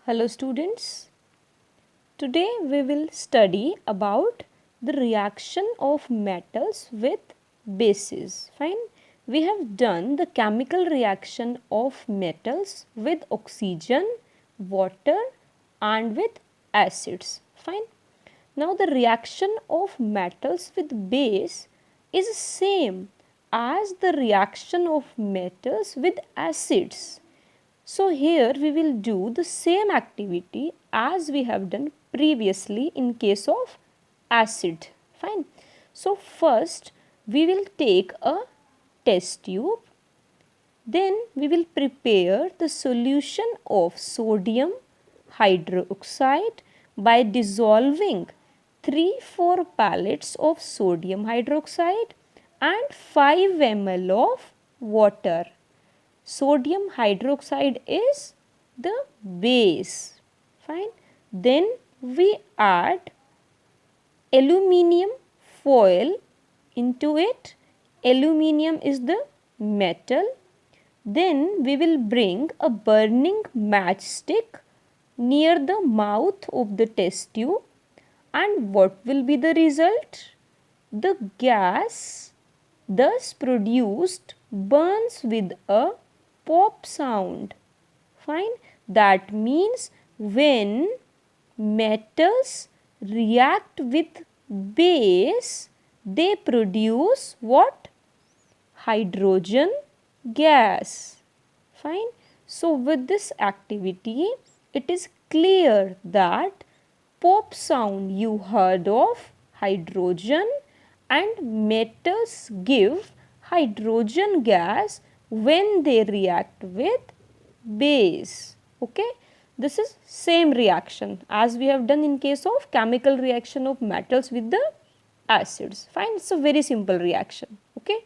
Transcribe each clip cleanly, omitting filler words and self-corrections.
Hello students, today we will study about the reaction of metals with bases. Fine, we have done the chemical reaction of metals with oxygen, water and with acids. Fine, now the reaction of metals with base is same as the reaction of metals with acids. So here we will do the same activity as we have done previously in case of acid. Fine. So first we will take a test tube. Then we will prepare the solution of sodium hydroxide by dissolving 3-4 pellets of sodium hydroxide and 5 ml of water. Sodium hydroxide is the base. Fine. Then we add aluminium foil into it. Aluminium is the metal. Then we will bring a burning matchstick near the mouth of the test tube. And what will be the result? The gas thus produced burns with a pop sound. Fine. That means when metals react with base, they produce what? Hydrogen gas. Fine. So with this activity, it is clear that pop sound you heard of hydrogen and metals give hydrogen gas when they react with base. Okay, this is same reaction as we have done in case of chemical reaction of metals with the acids. Fine, it's a very simple reaction. Okay,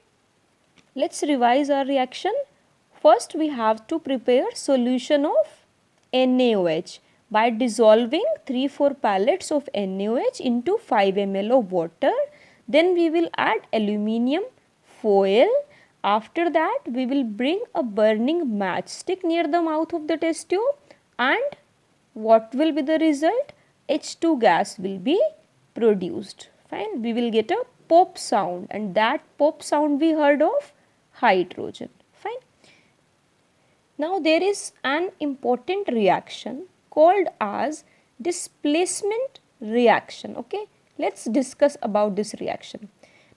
let's revise our reaction. First we have to prepare solution of NaOH by dissolving 3-4 pellets of NaOH into 5 ml of water. Then we will add aluminium foil. After that we will bring a burning matchstick near the mouth of the test tube, and what will be the result? H2 gas will be produced. Fine, we will get a pop sound, and that pop sound we heard of hydrogen. Fine. Now there is an important reaction called as displacement reaction. Okay, let's discuss about this reaction.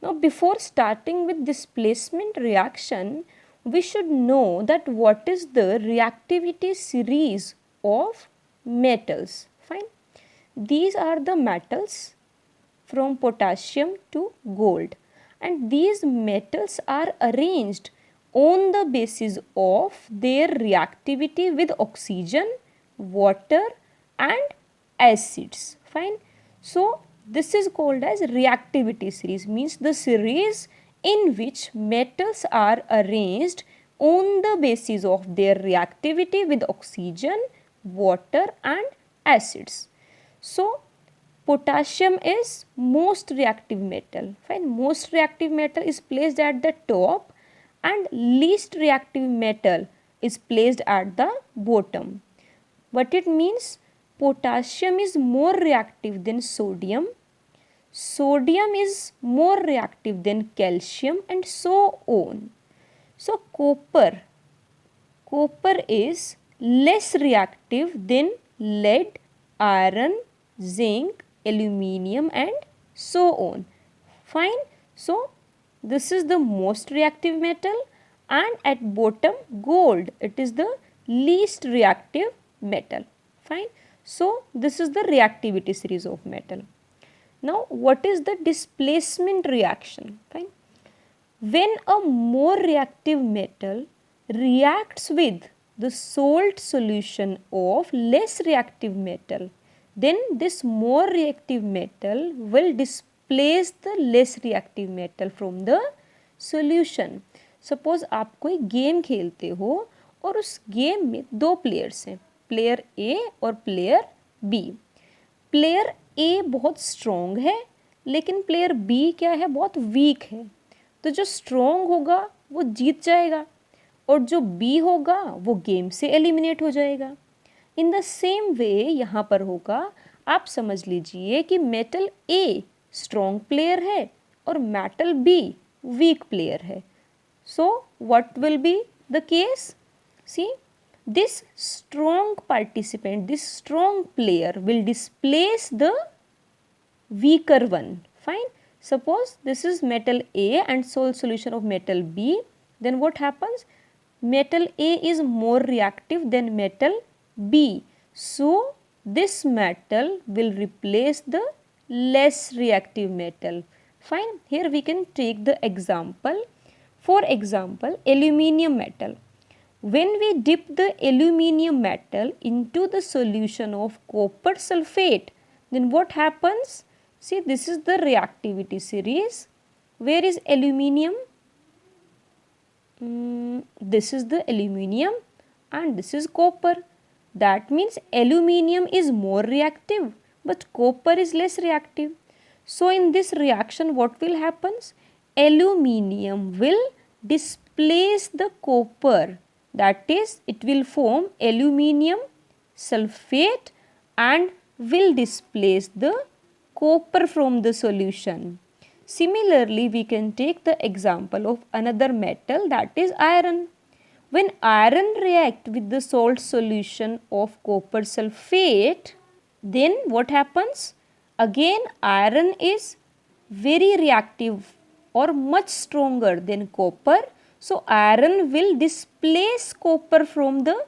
Now before starting with displacement reaction, we should know that what is the reactivity series of metals. Fine. These are the metals from potassium to gold, and these metals are arranged on the basis of their reactivity with oxygen, water and acids. Fine. So this is called as reactivity series, means the series in which metals are arranged on the basis of their reactivity with oxygen, water and acids. So potassium is most reactive metal. Fine. Most reactive metal is placed at the top and least reactive metal is placed at the bottom. What it means? Potassium is more reactive than sodium. Sodium is more reactive than calcium, and so on. So copper is less reactive than lead, iron, zinc, aluminium and so on. Fine. So this is the most reactive metal, and at bottom gold, it is the least reactive metal. Fine. So this is the reactivity series of metal. Now what is the displacement reaction? Fine. When a more reactive metal reacts with the salt solution of less reactive metal, then this more reactive metal will displace the less reactive metal from the solution. Suppose आप कोई game खेलते हो और उस game में 2 players हैं, player ए और player B. Player ए बहुत स्ट्रॉन्ग है लेकिन प्लेयर बी क्या है, बहुत वीक है. तो जो स्ट्रॉन्ग होगा वो जीत जाएगा और जो बी होगा वो गेम से एलिमिनेट हो जाएगा. इन द सेम वे यहाँ पर होगा, आप समझ लीजिए कि मेटल ए स्ट्रॉन्ग प्लेयर है और मेटल बी वीक प्लेयर है. So what will be the case? See, this strong participant, this strong player will displace the weaker one. Fine. Suppose this is metal A and salt solution of metal B. Then what happens? Metal A is more reactive than metal B. So this metal will replace the less reactive metal. Fine. Here we can take the example. For example, aluminium metal. When we dip the aluminium metal into the solution of copper sulfate, then what happens? See, this is the reactivity series. Where is aluminium? This is the aluminium and this is copper. That means aluminium is more reactive but copper is less reactive. So in this reaction what will happen? Aluminium will displace the copper, that is it will form aluminium sulfate and will displace the copper from the solution. Similarly, we can take the example of another metal, that is iron. When iron react with the salt solution of copper sulfate, then what happens? Again iron is very reactive or much stronger than copper. So iron will displace copper from the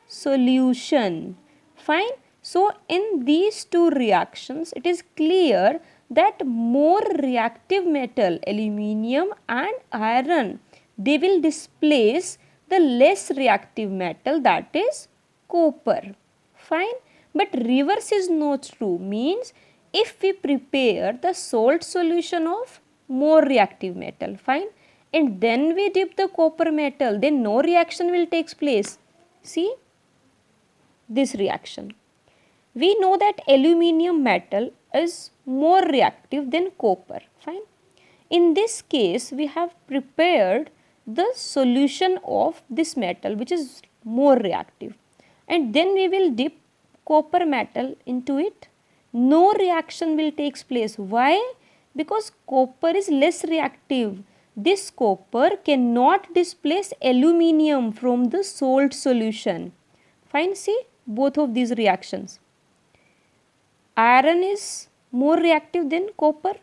solution. Fine. So in these two reactions, it is clear that more reactive metal, aluminium and iron, they will displace the less reactive metal, that is copper. Fine. But reverse is not true. Means if we prepare the salt solution of more reactive metal, fine, and then we dip the copper metal, then no reaction will take place. See this reaction. We know that aluminium metal is more reactive than copper, fine. In this case, we have prepared the solution of this metal which is more reactive, and then we will dip copper metal into it. No reaction will take place. Why? Because copper is less reactive. This copper cannot displace aluminium from the salt solution. Fine, see both of these reactions. Iron is more reactive than copper.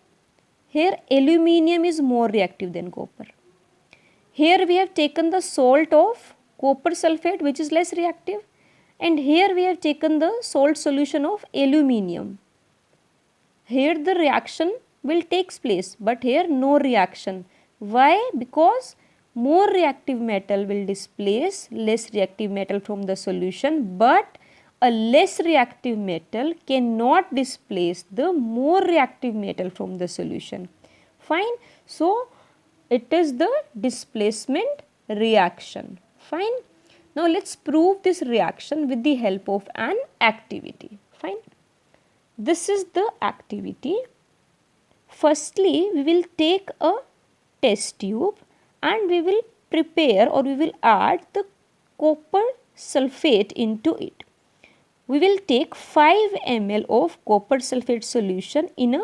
Here aluminium is more reactive than copper. Here we have taken the salt of copper sulfate which is less reactive, and here we have taken the salt solution of aluminium. Here the reaction will take place, but here no reaction. Why? Because more reactive metal will displace less reactive metal from the solution, but a less reactive metal cannot displace the more reactive metal from the solution. Fine. So it is the displacement reaction. Fine. Now let's prove this reaction with the help of an activity. Fine. This is the activity. Firstly, we will take a test tube and we will prepare or we will add the copper sulfate into it. We will take 5 ml of copper sulfate solution in a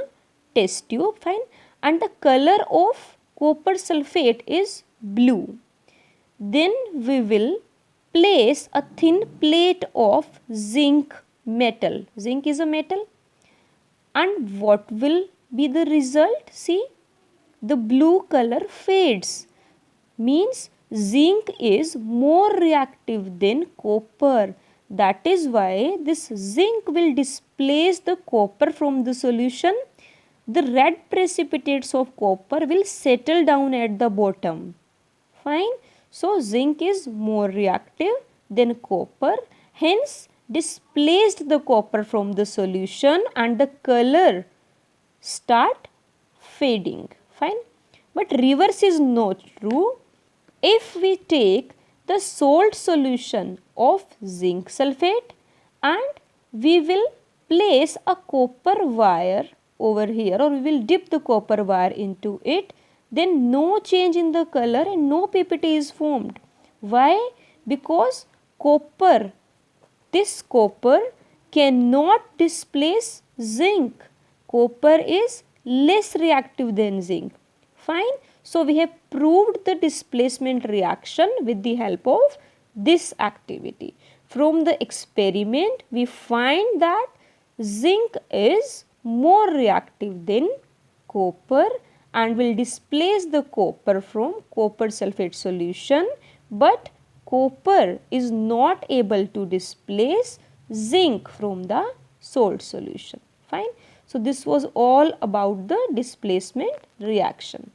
test tube, fine, and the color of copper sulfate is blue. Then we will place a thin plate of zinc metal. Zinc is a metal. And what will be the result? See, the blue color fades. Means zinc is more reactive than copper. That is why this zinc will displace the copper from the solution. The red precipitates of copper will settle down at the bottom. Fine. So zinc is more reactive than copper. Hence displaced the copper from the solution and the color start fading. Fine. But reverse is not true. If we take the salt solution of zinc sulfate and we will place a copper wire over here, or we will dip the copper wire into it, then no change in the color and no PPT is formed. Why? Because copper this copper cannot displace zinc. Copper is less reactive than zinc. Fine. So, we have proved the displacement reaction with the help of this activity. From the experiment, we find that zinc is more reactive than copper and will displace the copper from copper sulfate solution, but copper is not able to displace zinc from the salt solution. Fine. So, this was all about the displacement reaction.